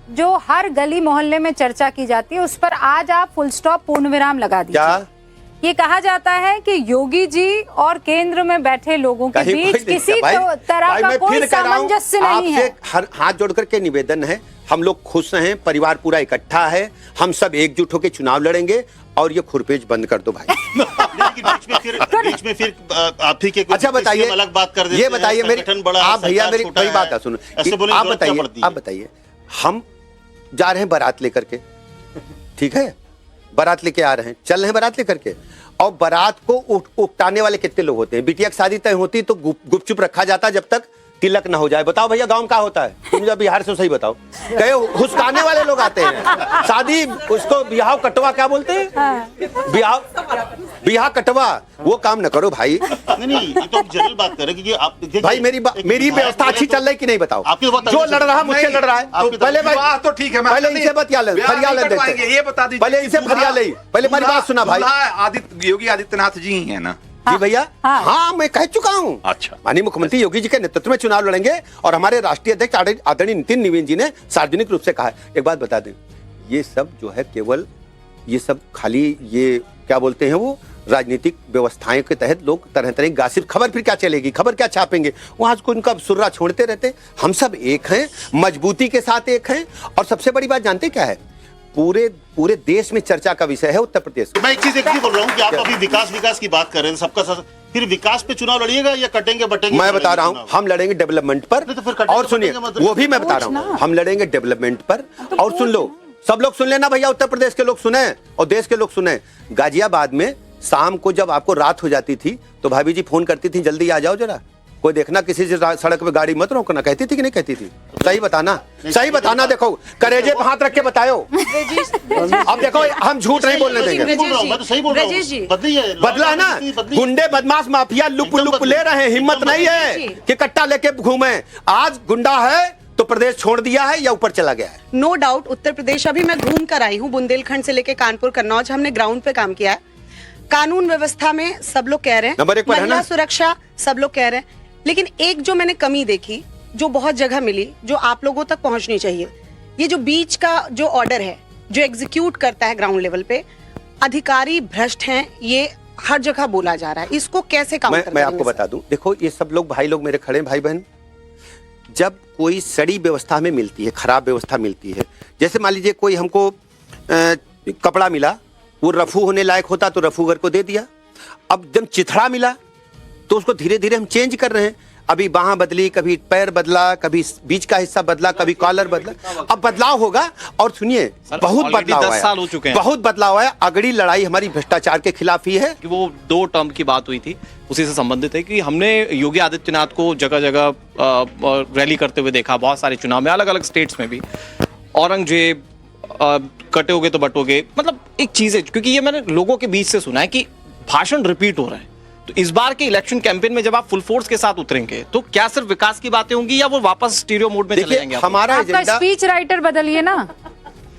जो हर गली मोहल्ले में चर्चा की जाती है, उस पर आज आप फुल स्टॉप पूर्ण विराम लगा दीजिए। क्या? ये कहा जाता है कि योगी जी और केंद्र में बैठे लोगों के बीच किसी तरह का कोई सामंजस्य नहीं है। हर हाथ जोड़ करके निवेदन है, हम लोग खुश हैं, परिवार पूरा इकट्ठा है, हम सब एकजुट होकर चुनाव लड़ेंगे और ये खुरपेज बंद कर दो भाई। बीच में फिर आप ही के अच्छा बताइए, अलग बात कर देते ये बताइए मेरी, आप भैया मेरी बड़ी बात है, सुनो आप बताइए, हम जा रहे हैं बारात लेकर के, ठीक है, बारात लेके आ रहे हैं, चल रहे हैं बारात लेकर के, और बारात को उकटाने वाले कितने लोग होते हैं? बिटिया की शादी तय होती तो गुपचुप रखा जाता जब तक तिलक ना हो जाए। बताओ भैया गांव में क्या होता है? तुम जब बिहार से सही बताओ, कहे हुस्काने वाले लोग आते हैं, शादी उसको बिहाव कटवा क्या बोलते हैं, बिहाव कटवा, वो काम न करो भाई। नहीं ये तो जनरल बात कर रहे क्योंकि आप भाई मेरी व्यवस्था अच्छी चल रही कि नहीं बताओ? जो लड़ रहा मुझसे लड़ रहा है, पहले भाई तो ठीक है, पहले इसे फरियाद देते, ये बता दीजिए, पहले इसे फरियाद ले, पहले मेरी बात सुना भाई। योगी आदित्यनाथ जी ही है ना? जी भैया, हाँ मैं कह चुका हूँ। अच्छा, माननीय मुख्यमंत्री योगी जी के नेतृत्व में चुनाव लड़ेंगे और हमारे राष्ट्रीय अध्यक्ष आदरणीय नितिन नवीन जी ने सार्वजनिक रूप से कहा है। एक बात बता दें, ये सब जो है केवल ये सब खाली ये क्या बोलते हैं वो राजनीतिक व्यवस्थाएं के तहत लोग तरह तरह की गासिप, खबर फिर क्या चलेगी, खबर क्या छापेंगे, वहां को उनका सुर्रा छोड़ते रहते। हम सब एक हैं, मजबूती के साथ एक हैं, और सबसे बड़ी बात जानते क्या है, पूरे देश में चर्चा का विषय है उत्तर प्रदेश। मैं एक चीज बोल रहा हूँ कि आप अभी विकास की बात कर रहे हैं, सबका साथ, फिर विकास पे चुनाव लड़िएगा या कटेंगे बटेंगे? मैं बता रहा हूँ, हम लड़ेंगे डेवलपमेंट पर, और सुनिए वो भी मैं बता रहा हूँ, हम लड़ेंगे डेवलपमेंट पर। और सुन लो, सब लोग सुन लेना भैया, उत्तर प्रदेश के लोग सुने और देश के लोग सुने, गाजियाबाद में शाम को जब आपको रात हो जाती थी तो भाभी जी फोन करती थी, जल्दी आ जाओ जरा, कोई देखना किसी से सड़क पे गाड़ी मत रोकना, कहती थी कि नहीं कहती थी? सही बताना, सही बताना, देखो करेजे पे हाथ रख के बताओ। अब देखो हम झूठ नहीं बोलने देंगे, बदला है ना, गुंडे बदमाश माफिया लुप ले रहे हैं, हिम्मत नहीं है कि कट्टा लेके घूमे। आज गुंडा है तो प्रदेश छोड़ दिया है या ऊपर चला गया है? नो डाउट उत्तर प्रदेश, अभी मैं घूम कर आई हूँ, बुंदेलखंड से लेके कानपुर कन्नौज, हमने ग्राउंड पे काम किया है। कानून व्यवस्था में सब लोग कह रहे हैं, नंबर 1 पर है ना, महिला सुरक्षा सब लोग कह रहे हैं, लेकिन एक जो मैंने कमी देखी, जो बहुत जगह मिली, जो आप लोगों तक पहुंचनी चाहिए, ये जो बीच का जो ऑर्डर है, जो एग्जीक्यूट करता है ग्राउंड लेवल पे, अधिकारी भ्रष्ट हैं, ये हर जगह बोला जा रहा है, इसको कैसे काउंटर करेंगे? मैं आपको बता दूं, देखो ये सब लोग भाई लोग मेरे खड़े भाई बहन, जब कोई सड़ी व्यवस्था में मिलती है, खराब व्यवस्था मिलती है, जैसे मान लीजिए कोई हमको कपड़ा मिला, वो रफू होने लायक होता तो रफूगर को दे दिया, अब जब चिथड़ा मिला तो उसको धीरे धीरे हम चेंज कर रहे हैं, अभी बाहां बदली, कभी पैर बदला, कभी बीच का हिस्सा बदला, कभी कॉलर बदला, अब बदलाव होगा। और सुनिए बहुत बदलाव है, 10 साल हो चुके हैं, बहुत बदलाव है। अगड़ी लड़ाई हमारी भ्रष्टाचार के खिलाफ ही है कि वो 2 टर्म की बात हुई थी, उसी से संबंधित है कि हमने योगी आदित्यनाथ को जगह जगह रैली करते हुए देखा, बहुत सारे चुनाव में, अलग अलग स्टेट्स में भी। औरंगजेब कटोगे तो बटोगे, मतलब एक चीज है, क्योंकि ये मैंने लोगों के बीच से सुना है कि भाषण रिपीट हो रहे हैं, तो इस बार के इलेक्शन कैंपेन में जब आप फुल फोर्स के साथ उतरेंगे तो क्या सिर्फ विकास की बातें होंगी या वो वापस स्टीरियो मोड में चले जाएंगे? हमारा एजेंडा, स्पीच राइटर बदलिए ना।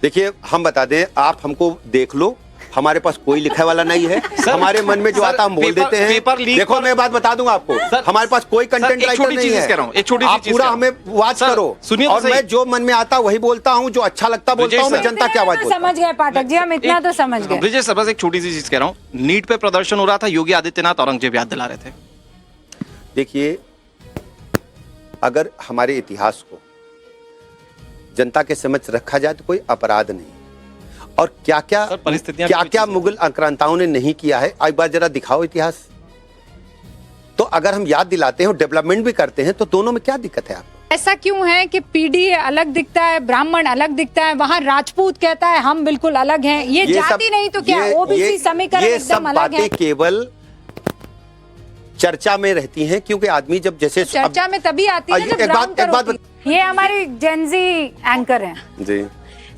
देखिए हम बता दें, आप हमको देख लो, हमारे पास कोई लिखा वाला नहीं है, हमारे मन में जो आता हम बोल देते हैं। देखो मैं बात बता दूंगा आपको, हमारे पास कोई कंटेंट राइटर नहीं है, आप पूरा हमें वॉच करो, और मैं जो मन में आता वही बोलता हूँ, जो अच्छा लगता बोलता हूँ, मैं जनता की आवाज बोलता हूं। समझ गए पाठक जी, हम इतना तो समझ गए। विजय सर, बस एक छोटी सी चीज कह रहा हूँ, नीट पे प्रदर्शन हो रहा था, योगी आदित्यनाथ औरंगजेब याद दिला रहे थे। देखिए अगर हमारे इतिहास को जनता के समझ रखा जाए तो कोई अपराध नहीं, और क्या क्या मुगल आक्रांताओं ने नहीं किया है, एक बार जरा दिखाओ इतिहास। तो अगर हम याद दिलाते हैं और डेवलपमेंट भी करते हैं तो दोनों में क्या दिक्कत है आपको? ऐसा क्यों है कि पीडी अलग दिखता है, ब्राह्मण अलग दिखता है, वहाँ राजपूत कहता है हम बिल्कुल अलग हैं, ये जाति नहीं तो क्या ओबीसी समीकरण एकदम अलग है? केवल चर्चा में रहती हैं, क्योंकि आदमी जब जैसे चर्चा में तभी आती है जब ग्राउंड पर होती है। ये हमारी जेनजी एंकर हैं जी।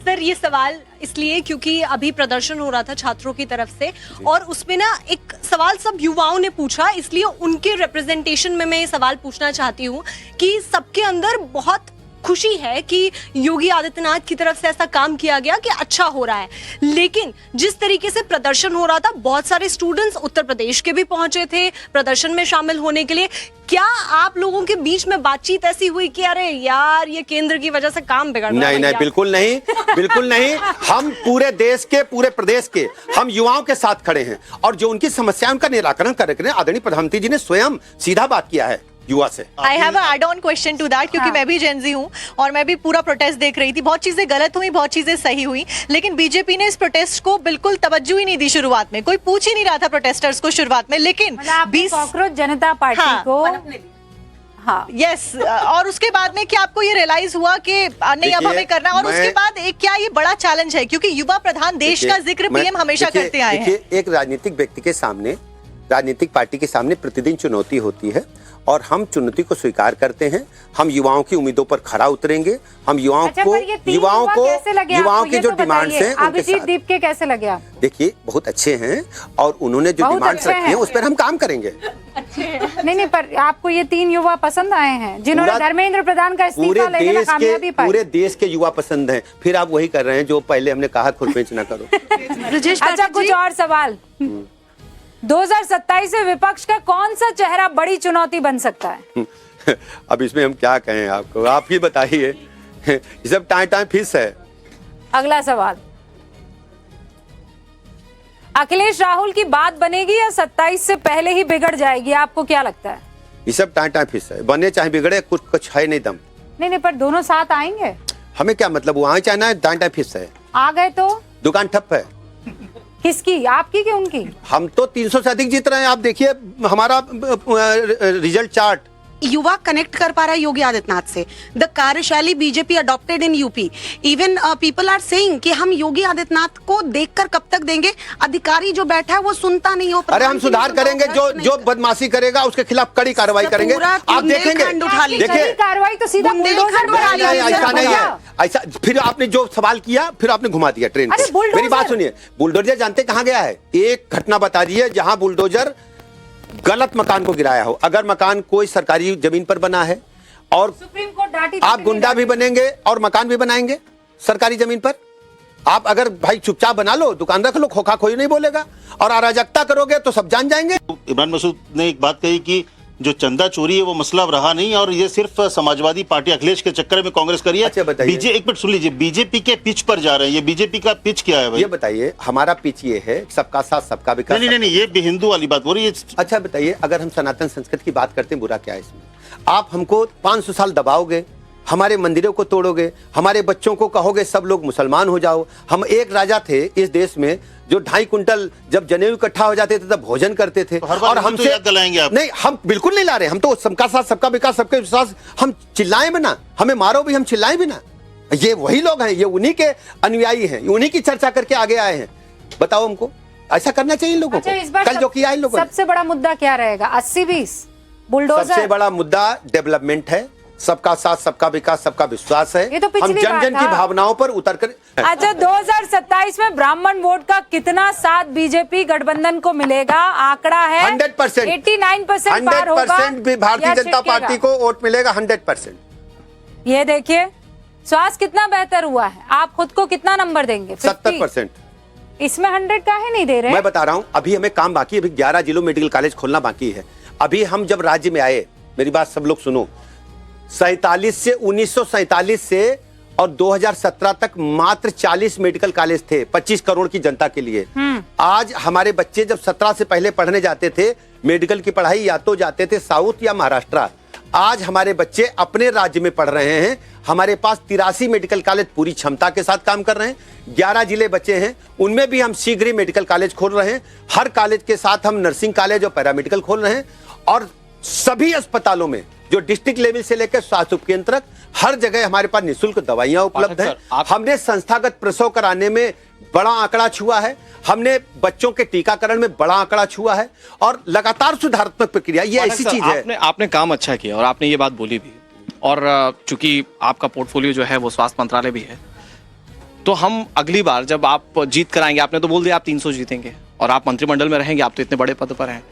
सर ये सवाल इसलिए क्योंकि अभी प्रदर्शन हो रहा था छात्रों की तरफ से, और उसमें ना एक सवाल सब युवाओं ने पूछा, इसलिए उनके रिप्रेजेंटेशन में मैं ये सवाल पूछना चाहती हूँ कि सबके अंदर बहुत खुशी है कि योगी आदित्यनाथ की तरफ से ऐसा काम किया गया कि अच्छा हो रहा है, लेकिन जिस तरीके से प्रदर्शन हो रहा था, बहुत सारे स्टूडेंट्स उत्तर प्रदेश के भी पहुंचे थे प्रदर्शन में शामिल होने के लिए। क्या आप लोगों के बीच में बातचीत ऐसी हुई कि अरे यार ये केंद्र की वजह से काम बिगड़ रहा है? नहीं, बिल्कुल नहीं, बिल्कुल नहीं। हम पूरे देश के, पूरे प्रदेश के हम युवाओं के साथ खड़े हैं और जो उनकी समस्या उनका निराकरण कर रहे हैं। आदरणीय प्रधानमंत्री जी ने स्वयं सीधा बात किया है युवा से। I have a add on question to that, क्योंकि मैं भी जेनजी हूँ और मैं भी पूरा प्रोटेस्ट देख रही थी। बहुत चीजें गलत हुई, बहुत चीजें सही हुई, लेकिन बीजेपी ने इस प्रोटेस्ट को बिल्कुल तवज्जो ही नहीं दी शुरुआत में। कोई पूछ ही नहीं रहा था प्रोटेस्टर्स को शुरुआत में, लेकिन 20 कॉकरोच जनता पार्टी को हाँ यस और उसके बाद में क्या आपको ये रियलाइज हुआ कि नहीं अब हमें करना, और उसके बाद एक क्या ये बड़ा चैलेंज है, क्योंकि युवा प्रधान देश का जिक्र पीएम हमेशा करते आए हैं। एक राजनीतिक व्यक्ति के सामने, राजनीतिक पार्टी के सामने प्रतिदिन चुनौती होती है और हम चुनौती को स्वीकार करते हैं। हम युवाओं की उम्मीदों पर खरा उतरेंगे। हम युवाओं के जो डिमांड्स हैं उनके साथ। दीप के कैसे लगे आप? देखिए बहुत अच्छे हैं और उन्होंने जो डिमांड्स रखी हैं उस पर हम काम करेंगे। नहीं, पर आपको ये 3 युवा पसंद आए हैं जिन्होंने धर्मेंद्र प्रधान का इस्तीफा लेने में कामयाबी पाई? पूरे देश के युवा पसंद हैं। फिर आप वही कर रहे हैं जो पहले हमने कहा, खुरपेंच ना करो। अच्छा, कुछ और सवाल। 2027 में विपक्ष का कौन सा चेहरा बड़ी चुनौती बन सकता है? अब इसमें हम क्या कहें आपको, आप ही बताइए। ये सब टाइम फिस है। अगला सवाल, अखिलेश राहुल की बात बनेगी या 27 से पहले ही बिगड़ जाएगी? आपको क्या लगता है? ये सब टाइम फिस है, बने चाहे बिगड़े, कुछ है नहीं दम। नहीं, पर दोनों साथ आएंगे। हमें क्या मतलब, वहां चाहे ना, टाइम फिस है। आ गए तो दुकान ठप है। किसकी, आपकी कि उनकी? हम तो 300 से अधिक जीत रहे हैं। आप देखिए हमारा रिजल्ट चार्ट। युवा कनेक्ट कर पा रहा है योगी आदित्यनाथ से। द कार्यशैली BJP adopted in UP, even people are saying कि हम योगी आदित्यनाथ को देखकर कब तक देंगे? अधिकारी जो बैठा है वो सुनता नहीं हो। अरे हम सुधार करेंगे, जो बदमाशी करेगा उसके खिलाफ कड़ी कार्रवाई करेंगे। आप देखेंगे, देखिए कार्रवाई तो सीधा बुलडोजर पर ऐसा नहीं है। ऐसा फिर आपने जो सवाल किया फिर आपने घुमा दिया ट्रेन को। मेरी बात सुनिए, बुलडोजर जानते कहाँ गया है? एक घटना बता दीजिए जहां बुलडोजर गलत मकान को गिराया हो। अगर मकान कोई सरकारी जमीन पर बना है और सुप्रीम कोर्ट डांटी, आप गुंडा भी बनेंगे और मकान भी बनाएंगे सरकारी जमीन पर। आप अगर भाई चुपचाप बना लो, दुकान रख लो, खोखा कोई नहीं बोलेगा, और अराजकता करोगे तो सब जान जाएंगे। इमरान मसूद ने एक बात कही कि जो चंदा चोरी है वो मसला रहा नहीं और ये सिर्फ समाजवादी पार्टी अखिलेश के चक्कर में कांग्रेस करी है। अच्छा बताइए, एक मिनट सुन लीजिए, बीजेपी के पिच पर जा रहे हैं। ये बीजेपी का पिच क्या है भाई? ये बताइए। हमारा पिच ये है, सबका साथ सबका विकास। नहीं, ये भी हिंदू वाली बात हो रही है। अच्छा बताइए, अगर हम सनातन संस्कृति की बात करते हैं, बुरा क्या है इसमें? आप हमको 500 साल दबाओगे, हमारे मंदिरों को तोड़ोगे, हमारे बच्चों को कहोगे सब लोग मुसलमान हो जाओ। हम एक राजा थे इस देश में जो 2.5 कुंटल जब जनेऊ इकट्ठा हो जाते थे तब भोजन करते थे। और हमसे याद दिलाएंगे आप? नहीं, हम बिल्कुल नहीं ला रहे। हम तो सबका साथ सबका विकास, सबके विश्वास। हम चिल्लाएं भी ना, हमें मारो भी, हम चिल्लाएं भी ना। ये वही लोग हैं, ये उन्हीं के अनुयायी हैं, उन्हीं की चर्चा करके आगे आए हैं। बताओ हमको ऐसा करना चाहिए लोगों को। इस बार कल जो किया इन लोगों ने। सबसे बड़ा मुद्दा क्या रहेगा? 80-20 बुलडोजर? सबसे बड़ा मुद्दा डेवलपमेंट है, सबका साथ सबका विकास, सबका विश्वास है। ये तो हम जन जन की भावनाओं पर उतर कर। अच्छा, 2027 में ब्राह्मण वोट का कितना साथ बीजेपी गठबंधन को मिलेगा? आंकड़ा है 100%, 89% पार होगा। 100% भी भारतीय जनता पार्टी को वोट मिलेगा। 100%। ये देखिए, स्वास्थ्य कितना बेहतर हुआ है। आप खुद को कितना नंबर देंगे? 70%। इसमें 100 का है नहीं दे रहे। मैं बता रहा हूँ, अभी हमें काम बाकी है। अभी 11 जिलों मेडिकल कॉलेज खोलना बाकी है। अभी हम जब राज्य में आए, मेरी बात सब लोग सुनो, 1947 से और 2017 तक मात्र 40 मेडिकल कॉलेज थे 25 करोड़ की जनता के लिए। आज हमारे बच्चे जब 17 से पहले पढ़ने जाते थे, मेडिकल की पढ़ाई या तो जाते थे साउथ या महाराष्ट्र। आज हमारे बच्चे अपने राज्य में पढ़ रहे हैं। हमारे पास 83 मेडिकल कॉलेज पूरी क्षमता के साथ काम कर रहे हैं। 11 जिले बचे हैं, उनमें भी हम शीघ्र ही मेडिकल कॉलेज खोल रहे हैं। हर कॉलेज के साथ हम नर्सिंग कॉलेज और पैरामेडिकल खोल रहे हैं। और सभी अस्पतालों में जो डिस्ट्रिक्ट लेवल से लेकर स्वास्थ्य उपकेंद्र तक हर जगह हमारे पास निःशुल्क दवाइयां उपलब्ध हैं। हमने संस्थागत प्रसव कराने में बड़ा आंकड़ा छुआ है। हमने बच्चों के टीकाकरण में बड़ा आंकड़ा छुआ है और लगातार सुधारात्मक प्रक्रिया, ये ऐसी चीज है। आपने काम अच्छा किया और आपने ये बात बोली भी। और चूंकि आपका पोर्टफोलियो जो है वो स्वास्थ्य मंत्रालय भी है, तो हम अगली बार जब आप जीत कर आएंगे, आपने तो बोल दिया आप 300 जीतेंगे और आप मंत्रिमंडल में रहेंगे, आप तो इतने बड़े पद पर हैं,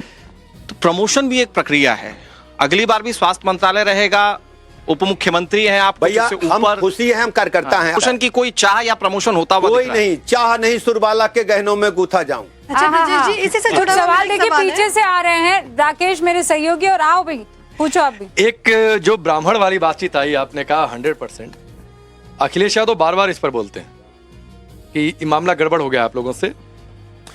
तो प्रमोशन भी एक प्रक्रिया है। अगली बार भी स्वास्थ्य मंत्रालय रहेगा, उप मुख्यमंत्री हैं आप, कुछ भैया उससे हम ऊपर खुशी है, हम कार्यकर्ता हैं। प्रमोशन की कोई चाह या प्रमोशन होता हुआ कोई दिख रहा है? नहीं चाह नहीं, सुरबाला के गहनों में गूथा जाऊं। अच्छा ब्रजेश जी, इसी से जुड़ा हुआ सवाल मेरा एक देखिए सवाल है। पीछे से आ रहे हैं राकेश मेरे सहयोगी, और आओ भाई पूछो आप भी। एक जो ब्राह्मण वाली बातचीत आई, आपने कहा 100%। अखिलेश यादव बार बार इस पर बोलते हैं कि ये मामला गड़बड़ हो गया आप लोगों से।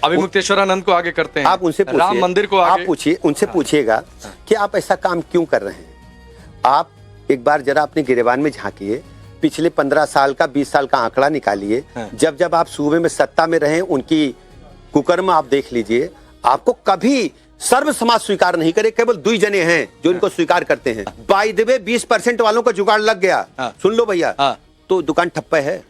अभी मुक्तेश्वरानंद को आगे करते हैं, आप उनसे पूछिए, राम मंदिर को आप आगे पूछिए, उनसे पूछिएगा कि आप ऐसा काम क्यों कर रहे हैं। आप एक बार जरा अपने गिरेबान में झांकिए, पिछले 15 साल का 20 साल का आंकड़ा निकालिए। जब जब आप सूबे में सत्ता में रहे, उनकी कुकर्म आप देख लीजिए। आपको कभी सर्व समाज स्वीकार नहीं करे, केवल 2 जने हैं जो इनको स्वीकार करते हैं। बाय द वे 20% वालों का जुगाड़ लग गया, सुन लो भैया, तो दुकान ठप्पा है।